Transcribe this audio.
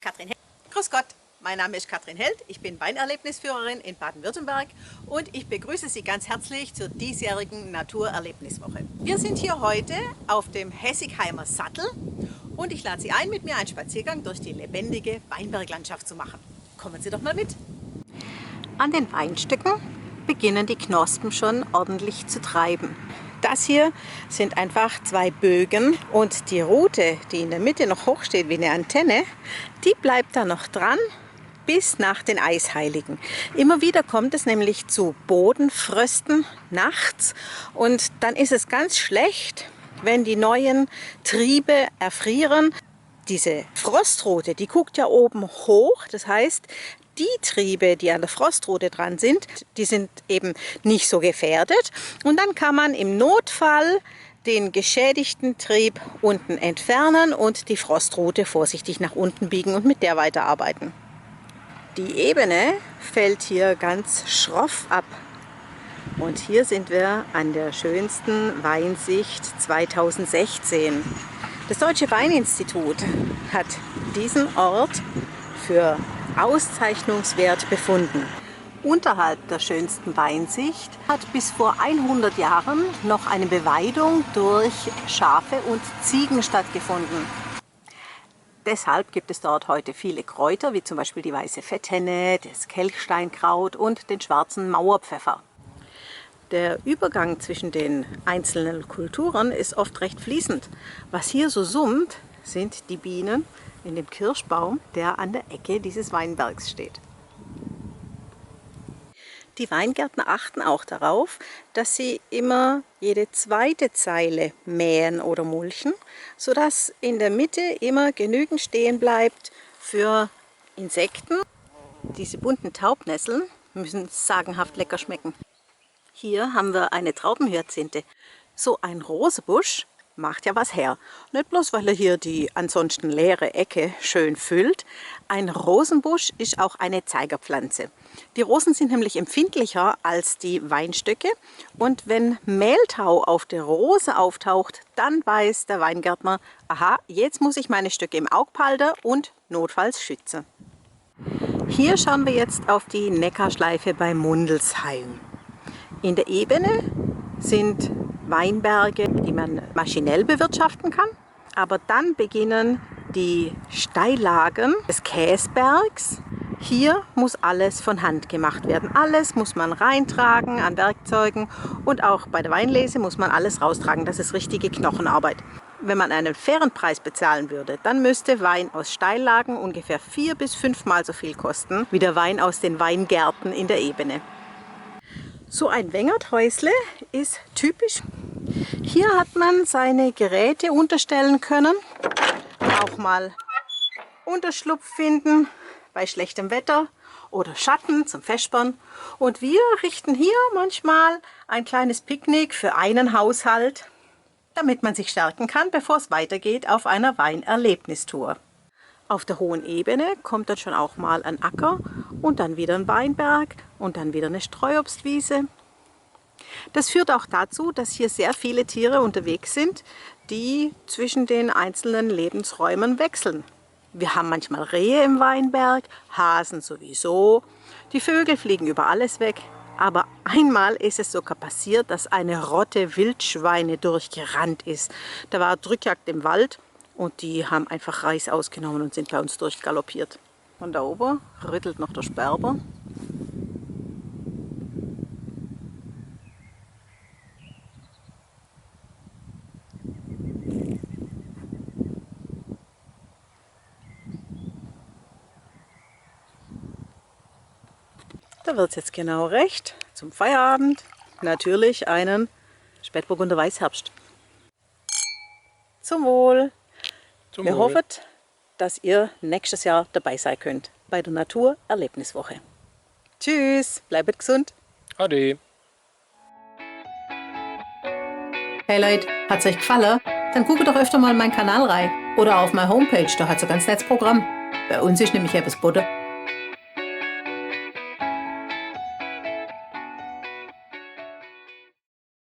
Katrin Held. Grüß Gott, mein Name ist Katrin Held, ich bin Weinerlebnisführerin in Baden-Württemberg und ich begrüße Sie ganz herzlich zur diesjährigen Naturerlebniswoche. Wir sind hier heute auf dem Hessigheimer Sattel und ich lade Sie ein, mit mir einen Spaziergang durch die lebendige Weinberglandschaft zu machen. Kommen Sie doch mal mit! An den Weinstücken beginnen die Knospen schon ordentlich zu treiben. Das hier sind einfach zwei Bögen und die Rute, die in der Mitte noch hoch steht wie eine Antenne, die bleibt da noch dran bis nach den Eisheiligen. Immer wieder kommt es nämlich zu Bodenfrösten nachts und dann ist es ganz schlecht, wenn die neuen Triebe erfrieren. Diese Frostrute, die guckt ja oben hoch, das heißt, die Triebe, die an der Frostrute dran sind, die sind eben nicht so gefährdet. Und dann kann man im Notfall den geschädigten Trieb unten entfernen und die Frostrute vorsichtig nach unten biegen und mit der weiterarbeiten. Die Ebene fällt hier ganz schroff ab. Und hier sind wir an der schönsten Weinsicht 2016. Das Deutsche Weininstitut hat diesen Ort für auszeichnungswert befunden. Unterhalb der schönsten Weinsicht hat bis vor 100 Jahren noch eine Beweidung durch Schafe und Ziegen stattgefunden. Deshalb gibt es dort heute viele Kräuter, wie zum Beispiel die weiße Fetthenne, das Kelchsteinkraut und den schwarzen Mauerpfeffer. Der Übergang zwischen den einzelnen Kulturen ist oft recht fließend. Was hier so summt, sind die Bienen in dem Kirschbaum, der an der Ecke dieses Weinbergs steht. Die Weingärtner achten auch darauf, dass sie immer jede zweite Zeile mähen oder mulchen, sodass in der Mitte immer genügend stehen bleibt für Insekten. Diese bunten Taubnesseln müssen sagenhaft lecker schmecken. Hier haben wir eine Traubenhyazinthe. So ein Rosebusch macht ja was her. Nicht bloß, weil er hier die ansonsten leere Ecke schön füllt. Ein Rosenbusch ist auch eine Zeigerpflanze. Die Rosen sind nämlich empfindlicher als die Weinstöcke und wenn Mehltau auf der Rose auftaucht, dann weiß der Weingärtner, aha, jetzt muss ich meine Stöcke im Auge behalten und notfalls schützen. Hier schauen wir jetzt auf die Neckarschleife bei Mundelsheim. In der Ebene sind Weinberge, die man maschinell bewirtschaften kann. Aber dann beginnen die Steillagen des Käsbergs. Hier muss alles von Hand gemacht werden. Alles muss man reintragen an Werkzeugen und auch bei der Weinlese muss man alles raustragen. Das ist richtige Knochenarbeit. Wenn man einen fairen Preis bezahlen würde, dann müsste Wein aus Steillagen ungefähr 4- bis 5-mal so viel kosten wie der Wein aus den Weingärten in der Ebene. So ein Wengerthäusle ist typisch. Hier hat man seine Geräte unterstellen können, auch mal Unterschlupf finden bei schlechtem Wetter oder Schatten zum Vespern. Und wir richten hier manchmal ein kleines Picknick für einen Haushalt, damit man sich stärken kann, bevor es weitergeht auf einer Weinerlebnistour. Auf der hohen Ebene kommt dann schon auch mal ein Acker und dann wieder ein Weinberg und dann wieder eine Streuobstwiese. Das führt auch dazu, dass hier sehr viele Tiere unterwegs sind, die zwischen den einzelnen Lebensräumen wechseln. Wir haben manchmal Rehe im Weinberg, Hasen sowieso, die Vögel fliegen über alles weg. Aber einmal ist es sogar passiert, dass eine Rotte Wildschweine durchgerannt ist. Da war Drückjagd im Wald. Und die haben einfach Reis ausgenommen und sind bei uns durchgaloppiert. Von da oben rüttelt noch der Sperber. Da wird es jetzt genau recht zum Feierabend. Natürlich einen Spätburgunder Weißherbst. Zum Wohl! Wir hoffen, dass ihr nächstes Jahr dabei sein könnt bei der Naturerlebniswoche. Tschüss, bleibt gesund. Ade. Hey Leute, hat's euch gefallen? Dann guckt doch öfter mal in meinen Kanal rein oder auf meine Homepage, da hat's ein ganz nettes Programm. Bei uns ist nämlich etwas Butter.